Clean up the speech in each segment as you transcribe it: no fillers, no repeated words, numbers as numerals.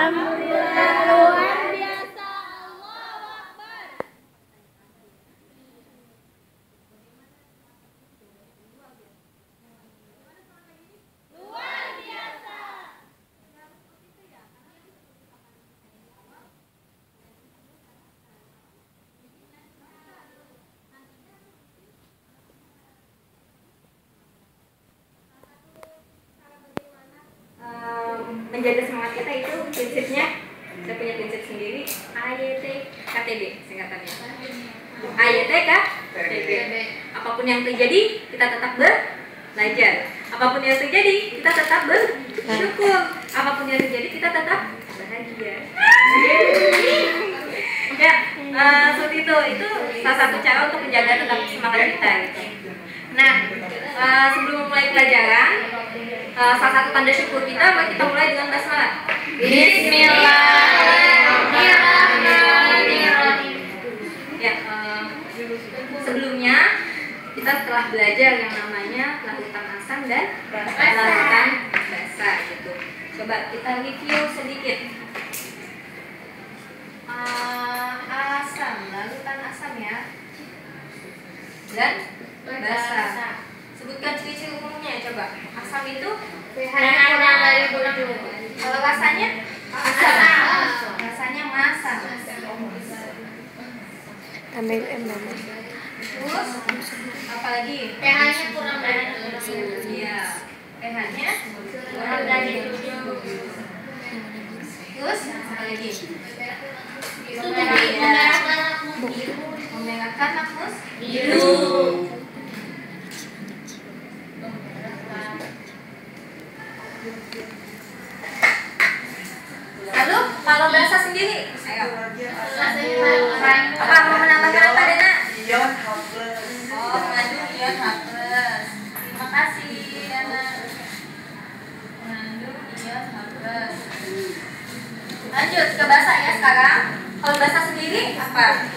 Alhamdulillah, luar biasa. Allahu Akbar. Luar biasa. Menjaga semangat kita itu prinsipnya, saya punya prinsip sendiri, AYT KTB singkatannya. AYT KTB. Apapun yang terjadi kita tetap belajar. Apapun yang terjadi kita tetap bersyukur. Apapun yang terjadi kita tetap bahagia. Ya, seperti itu. Itu salah satu cara untuk menjaga tetap semangat kita. Gitu. Nah, sebelum mulai pelajaran, salah satu tanda syukur kita, mari kita mulai dengan basmalah. Bismillahirrahmanirrahim. Ya, sebelumnya kita telah belajar yang namanya larutan asam dan larutan basa gitu. Coba kita review sedikit. Asam, larutan asam ya. Dan basa. Sebutkan ciri-ciri umumnya coba. Asam itu pH-nya kurang dari 7. Kalau rasanya asam. Rasanya masam. Terus apa lagi? pH-nya kurang dari 7. Iya. pH-nya kurang dari 7. Terus apa lagi? Memerahkan nafas biru. Lalu kalau bahasa sendiri, ayo. Apa mau menambahkan apa, Dena? Ion H+. Oh, mengandung ion H+. Terima kasih, Dena. Mengandung ion H+. Lanjut ke bahasa ya sekarang. Kalau bahasa sendiri apa?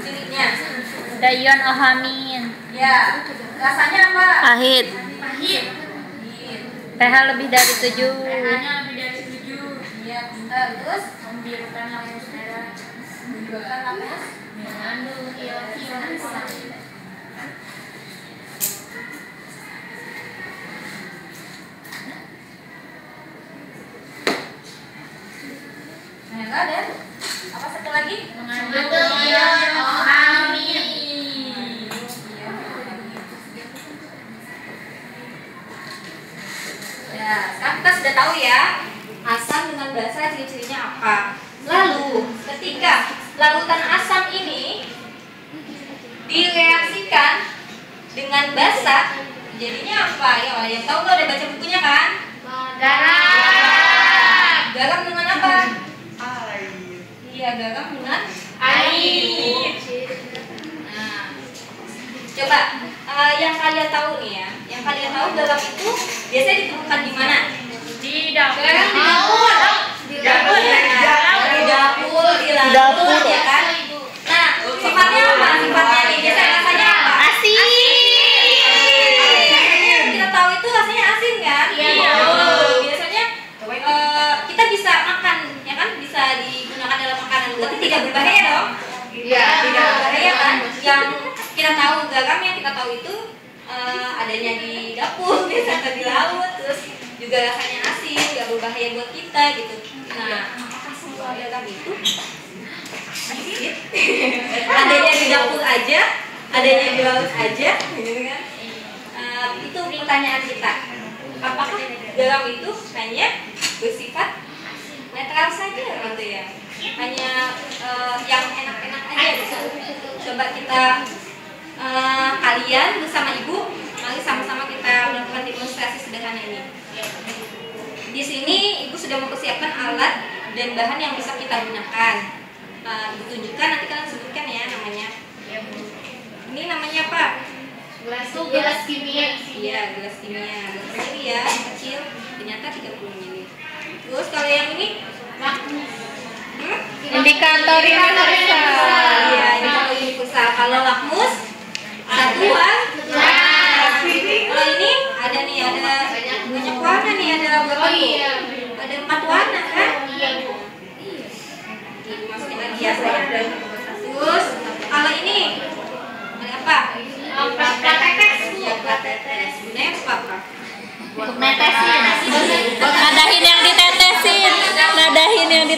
Cirinya? Ada ion ohamin. Ya. Rasanya apa? Pahit. Pahit. pH lebih dari 7. pH-nya lebih dari 7. Iya, bentar. Terus membirukan lampu merah. Membirukan lampu mengandung ion asam. Nah, enggak ada. Apa satu lagi? Mengandung ion ohamin. Ya, sekarang kita sudah tahu ya asam dengan basa ciri-cirinya apa. Lalu ketika larutan asam ini direaksikan dengan basa, jadinya apa? Ya, yang tahu nggak, udah baca bukunya kan? Garam. Garam dengan apa? Air. Iya, garam dengan air. Nah, coba yang kalian tahu nih ya, yang kalian tahu garam itu biasanya ditemukan di mana? Di dapur. Garam di dapur. Di dapur. Di dapur, di laut, ya kan? Nah, sifatnya apa? Sifatnya nih biasanya rasanya apa? Asin. Biasanya kita tahu itu rasanya asin kan? Iya. Biasanya kita bisa makan, ya kan? Bisa digunakan dalam makanan. Berarti tidak berbahaya dong? Iya. Tidak berbahaya kan? Yang kita tahu garam yang kita tahu itu adanya di dapur, biasanya di laut, terus juga rasanya asin, nggak berbahaya buat kita gitu. Nah, apakah semua garam itu asin? Adanya di dapur aja, adanya di laut aja, gitu kan? Itu pertanyaan kita. Apakah garam itu hanya bersifat netral saja gitu ya? Hanya yang enak-enak aja gitu. Coba kita kalian bersama ibu, mari sama-sama kita melakukan demonstrasi sederhana ini. Di sini ibu sudah mempersiapkan alat dan bahan yang bisa kita gunakan. Ibu tunjukkan, nanti kalian sebutkan ya namanya. Ini namanya apa? Gelas kimia. Iya, gelas kimia. Gelas ini ya, yang kecil, ternyata 30 ml. Terus kalau yang ini? Indikator universal. Iya, indikator universal. Kalau lakmus satuan. Kalau ini ada nih, ada banyak warna nih, ada berapa tuh? Ada 4 warna kan?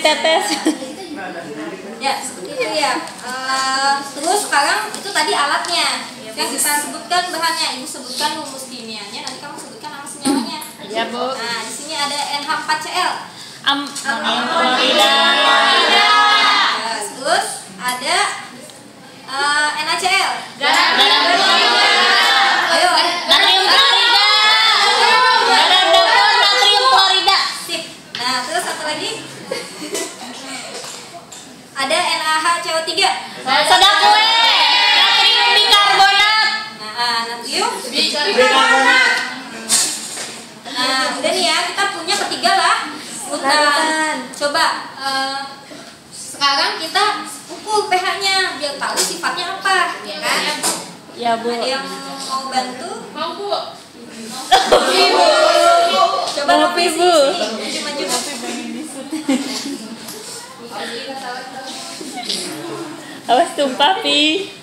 ditetes. Ya, seperti itu ya. Terus sekarang itu tadi alatnya. Yang kita sebutkan bahannya, Ibu sebutkan rumus kimianya, nanti kamu sebutkan nama senyawanya. Ya, Bu. Nah, di sini ada NH4Cl. Amonium klorida. Terus ada NaCl. Garam Ayo, natrium klorida. Garam dapur natrium klorida. sip. Nah, terus satu lagi. Ada NaHCO3. Soda kue. Natrium bikarbonat. Nah, natrium bikarbonat. Nah, udah nih ya, kita punya ketiga lah. Utan. Coba sekarang kita ukur pH-nya biar tahu sifatnya apa, ya kan? Ya, Bu. Ada yang mau bantu? Mau, Bu. Coba Ngopi, ngopi Bu. sih. Maju. Awas tumpah, Pi.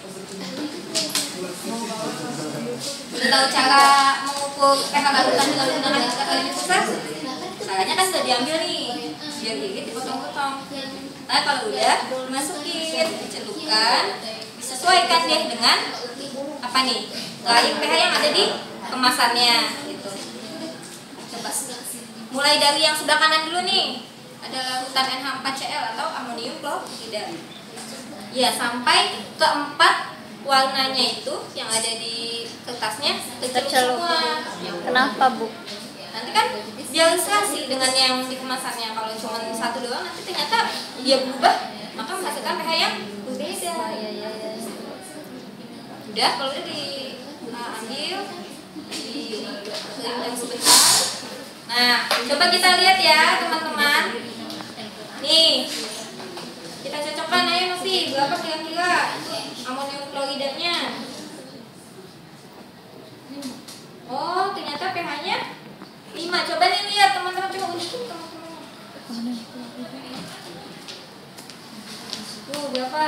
Udah tahu cara mengukur pH larutan dengan menggunakan takaran pusat? Caranya kan sudah diambil nih, biar gigit dipotong-potong. Nah, kalau udah dimasukin, dicelupkan, disesuaikan deh dengan apa nih? Garis pH yang ada di kemasannya gitu. Coba mulai dari yang sebelah kanan dulu nih. Ada larutan NH4Cl atau amonium klorida. Ya, sampai keempat warnanya itu yang ada di kertasnya tercelup semua. Kenapa, Bu? Nanti kan biar serasi dengan yang di kemasannya. Kalau cuma satu doang nanti ternyata dia berubah, maka menghasilkan pH yang berbeda. Udah, kalau udah diambil, dikeringkan sebentar. Nah, coba kita lihat ya teman-teman. Nih, kita cocokkan aja Novi, berapa kira-kira amonium kloridanya? Oh, ternyata pH-nya 5. Coba nih lihat teman-teman, coba untuk teman-teman. Tuh, berapa?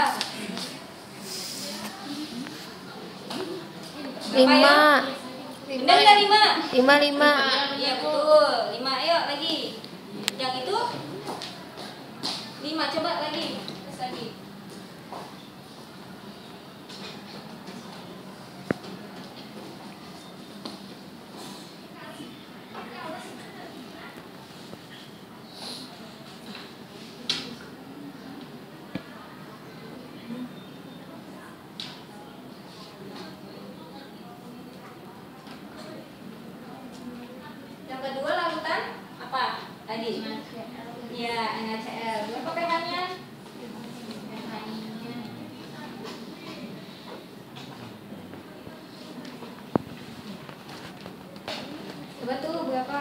5. Benar nggak 5? 5. Iya betul, 5. Ayo lagi. Yang itu 5, coba lagi. Terus lagi. Yang kedua larutan apa? Tadi? Iya, NaCl. Berapa pH-nya? Coba tuh berapa?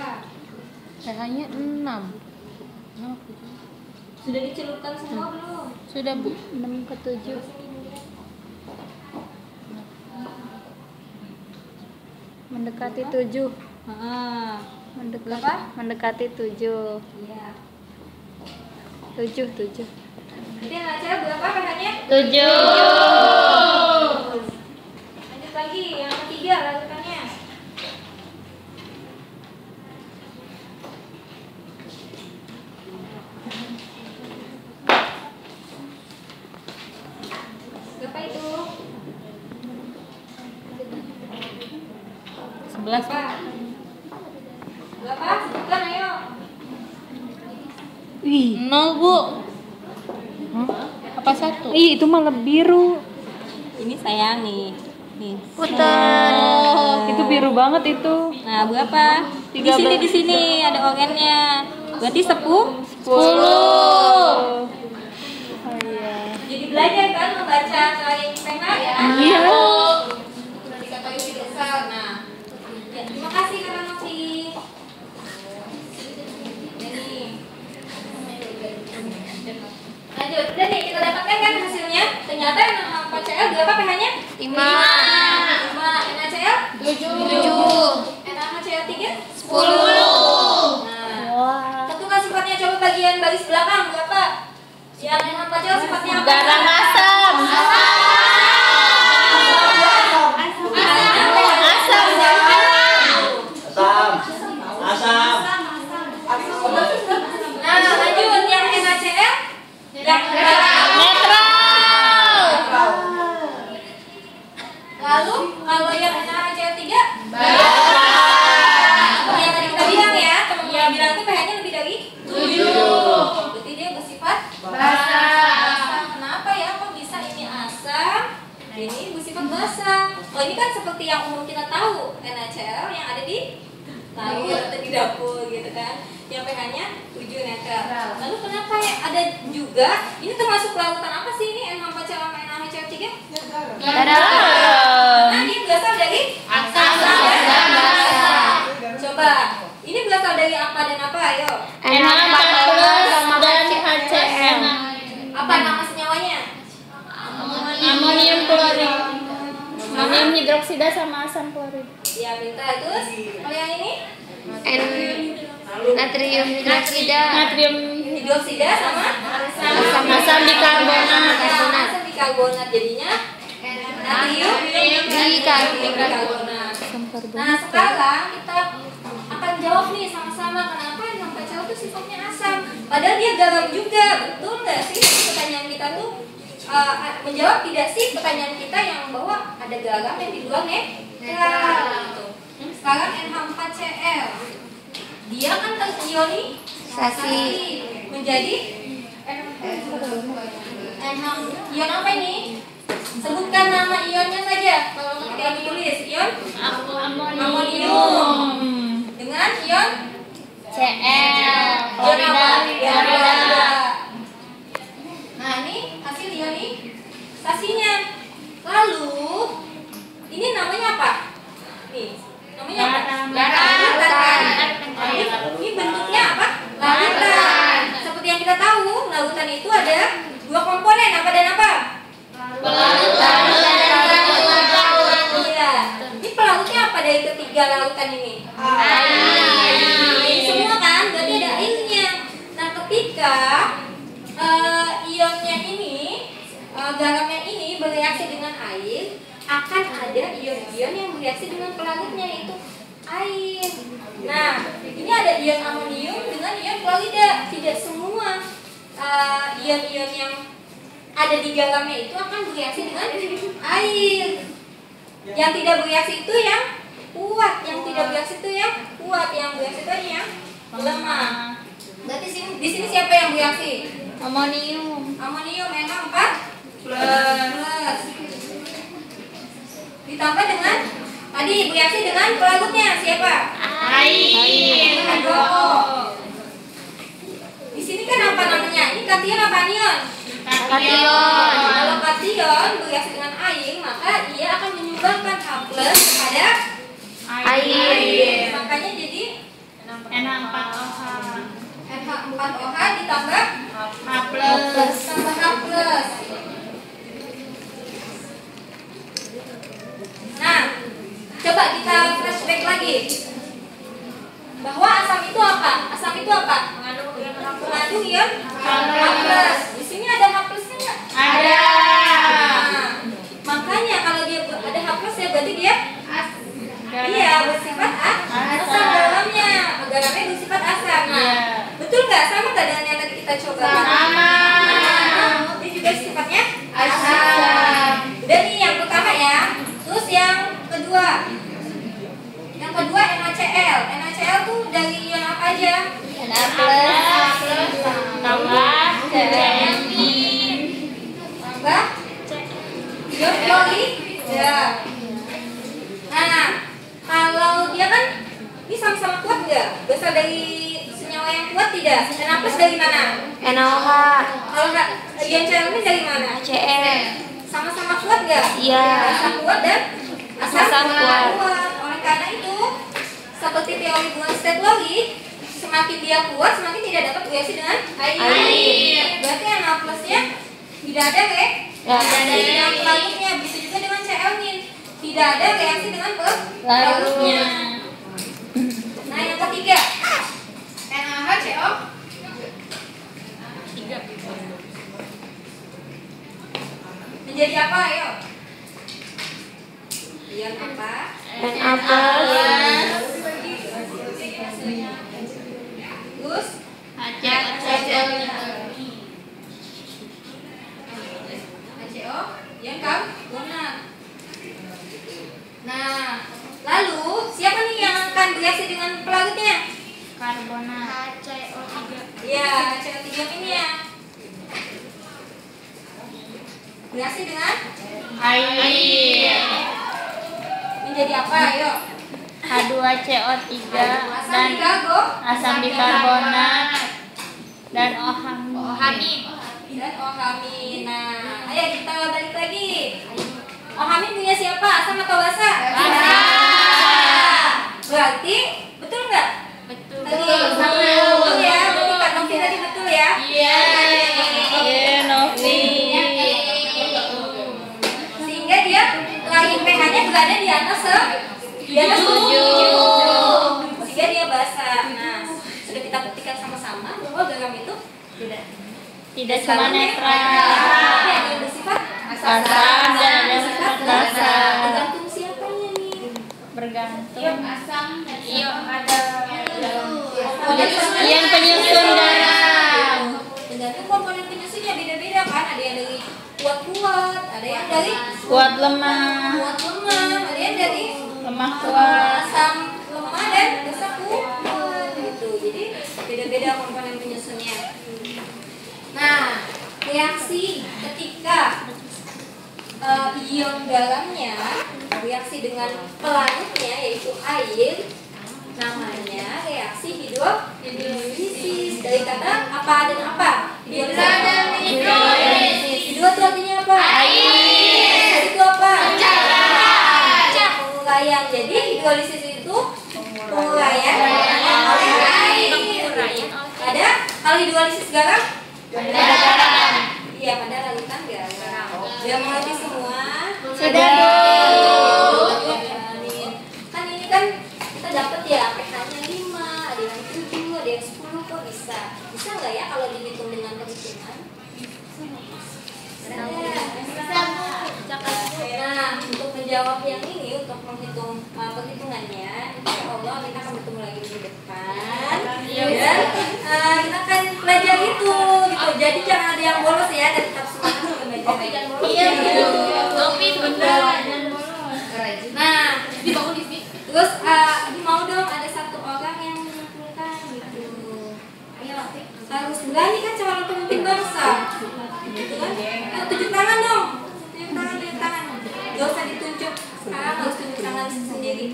pH-nya 6. Sudah dicelupkan semua belum? Sudah, Bu. 6 ke 7. Mendekati 7. Mendekati 7. Iya. 7. Jadi NaCl berapa pH-nya? 7. Lanjut lagi, yang ketiga larutannya. Berapa itu? 11. Berapa? Sebutkan ayo. Wih, 0, Bu. Apa 1? Ih, itu malah biru. Ini sayang nih. Nih. Putar. Oh, itu biru banget itu. Nah, berapa? Di sini ada organnya. Berarti 10. 10. Oh iya. Jadi belajar kan membaca nilai pH ya. Iya. Sudah diketahui tidak besar. Nah, ya, terima kasih Kakak Novi. Lanjut, udah nih kita dapatkan kan hasilnya. Ternyata NaCl berapa pH-nya? 5. 5. NaCl? 7. NaHCl3? 10. Nah, Wah. tentukan sifatnya, coba bagian baris belakang berapa? Yang NaCl sifatnya apa? Garam asam. Asam. Nah, lanjut yang NaCl ada juga, ini termasuk lautan apa sih ini N4CO sama NaHCO3? Garam. Nah, ini berasal dari Asam basa. Coba, ini berasal dari apa dan apa? Ayo. NH4+ dan HCl. Apa nama senyawanya? Amonium klorid. Amonium hidroksida sama asam klorid. Ya, pintar. Terus, kalau yang ini? Natrium hidroksida. Natrium Hidroksida sama? asam bikarbonat. Asam bikarbonat jadinya natrium bikarbonat. Nah, sekarang kita akan jawab nih sama-sama kenapa NaCl itu sifatnya asam. Padahal dia garam juga, betul nggak sih? Pertanyaan kita tuh menjawab tidak sih pertanyaan kita yang bahwa ada garam yang di luar netral. Gitu. Sekarang NH4Cl, dia kan terioniisasi menjadi ion apa ini? Sebutkan nama ionnya saja. Kalau ketika ditulis ion amonium dengan ion Cl. ion apa? Klorida. Nah, ini hasil ionisasinya. Lalu ini namanya apa? Nih, namanya apa? Lautan. Ini bentuknya apa? Lautan. Seperti yang kita tahu, lautan itu ada dua komponen, apa dan apa? Pelautan dan pelaut. Iya. Ini pelautnya apa dari ketiga lautan ini? Air. Semua kan? Berarti ada airnya. Nah, ketika ionnya ini, garamnya ini bereaksi dengan air, akan ada ion-ion yang bereaksi dengan pelautnya, yaitu air. Nah, ini ada ion amonium dengan ion klorida. Tidak semua ion-ion yang ada di garamnya itu akan bereaksi dengan air. Yang tidak bereaksi itu yang kuat, yang tidak bereaksi itu yang kuat, yang bereaksi itu yang lemah. Berarti di sini siapa yang bereaksi? Amonium. Amonium NH4+. Ditambah dengan tadi bereaksi dengan pelautnya siapa? Air. H2O. Di sini kan apa namanya? Ini kation apa anion? Kation. Kalau kation bereaksi dengan air, maka ia akan menyumbangkan H+ kepada air. Makanya jadi NH4OH. NH4OH ditambah H+. tambah H+. Nah, coba kita flashback lagi. Bahwa asam itu apa? Asam itu apa? Mengandung ion H+. Di sini ada H+-nya nggak? Ada. Nah, makanya kalau dia ada H+ ya berarti dia iya bersifat asam garamnya. Garamnya bersifat asam. Nah, betul nggak? Sama nggak dengan yang tadi kita coba? Sama. Dia juga sifatnya asam. Udah nih yang pertama ya. Terus yang kedua. Yang kedua NaCl. NaCl tuh dari ion apa aja? Na+. Tambah Cl. Tambah ion klorida. Nah, kalau dia kan ini sama-sama kuat nggak? Berasal dari senyawa yang kuat tidak? Na+ dari mana? NaOH. Kalau nggak ion Cl ini dari mana? Cl. Sama-sama kuat nggak? Iya. Asam kuat dan Asam kuat. Oleh karena itu, seperti teori Bronsted Lowry, semakin dia kuat, semakin tidak dapat bereaksi dengan air. Berarti Na+-nya tidak ada reaksi dengan pelautnya. Bisa juga dengan Cl-nin. Tidak ada reaksi dengan pelautnya. Nah, yang ketiga, NaHCO. Menjadi apa, ayo? Ion apa? Na+. Terus HCO yang karbonat. Nah, lalu siapa nih yang akan bereaksi dengan pelautnya? Karbonat. Ya, HCO3 ini ya. Bereaksi dengan Air. menjadi apa? Ayo. H2CO3 Asam dan bikarbonat. asam bikarbonat. Dan Ohamin. Dan Ohamin. Nah, ayo kita balik lagi. Ohamin punya siapa? Asam atau basa? Basa. Berarti betul nggak? Betul. Tadi betul ya. Berarti Kak Novi tadi betul ya? Iya. Iya, Novi. Sehingga dia lain pH-nya berada di atas 7. Sehingga dia basa. Nah, sudah kita buktikan sama-sama bahwa garam itu Tidak cuma netral. yang bersifat Asam dan ada sifat basa. Tergantung siapanya nih. Bergantung. Asam dan Ion ada Ion penyusun garam. Tergantung komponen penyusunnya beda-beda kan. Ada yang dari kuat-kuat, ada yang dari Kuat lemah. kuat lemah, ada yang dari Lemah kuat. asam lemah dan basa kuat gitu. Jadi beda-beda komponen penyusunnya. Nah, reaksi ketika ion garamnya reaksi dengan pelarutnya yaitu air, namanya reaksi hidrolisis. Dari kata apa dan apa? Hidrolisis. Hidro itu artinya apa? Air. Itu apa? Penguraian. Jadi hidrolisis itu penguraian oleh air. Ada kalau hidrolisis garam? Iya, pada larutan garam. Sudah mengerti semua? Sudah. Kan ini kan kita dapat ya pH-nya 5, ada yang 7, ada yang 10, kok bisa? Bisa nggak ya kalau dihitung dengan perhitungan? Nah, untuk menjawab yang ini, untuk menghitung perhitungannya, insya Allah kita akan bertemu lagi di depan. Dan kita akan belajar itu, gitu. Jadi jangan ada yang bolos ya, dan tetap semangat untuk belajar. Iya, Novi benar. Nah, terus mau dong ada satu orang yang mengumpulkan gitu. Ayo, harus berani kan calon pemimpin bangsa. Gitu kan? Ayo, tunjuk tangan dong. Tunjuk tangan. Gak usah ditunjuk. Harus tunjuk tangan sendiri.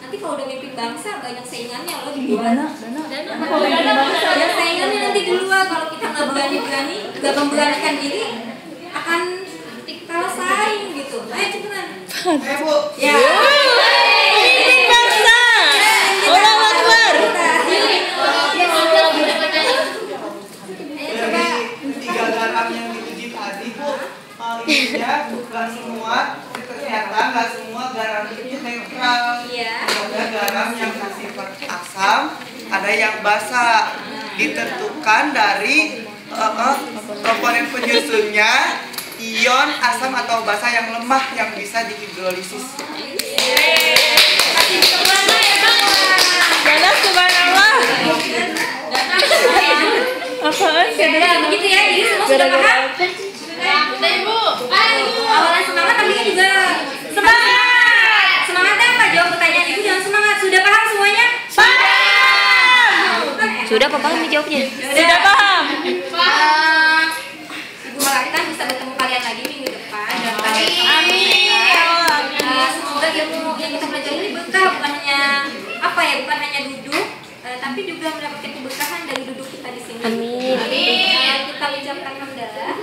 Nanti kalau udah mimpin bangsa banyak saingannya loh di luar. Banyak saingannya nanti di luar. Kalau kita nggak berani-berani, nggak memberanikan diri, akan kalah saing gitu. Ayo cepetan. Bu. Ya. Mimpin bangsa. Allahu Akbar. Dari 3 garam yang diuji tadi, Bu, intinya bukan semua, ternyata nggak semua garam itu netral. Iya. Ada garam yang bersifat asam, ada yang basa. Ditentukan dari komponen penyusunnya, ion asam atau basa yang lemah yang bisa dihidrolisis. Mana subhanallah. Apaan? Ya, begitu ya. Jadi semua sudah paham? Sudah Ibu. Awalan semangat tapi juga semangat. Semangatnya apa? Jawab pertanyaan ibu dengan semangat. Sudah paham semuanya? Sudah apa bang dijawabnya? Sudah paham. Ibu harapkan bisa bertemu kalian lagi minggu depan. Amin. Semoga ilmu yang kita pelajari ini berkah, bukan hanya apa ya, bukan hanya duduk, tapi juga mendapatkan keberkahan dari duduk kita di sini. Amin. Kita ucapkan hamdalah.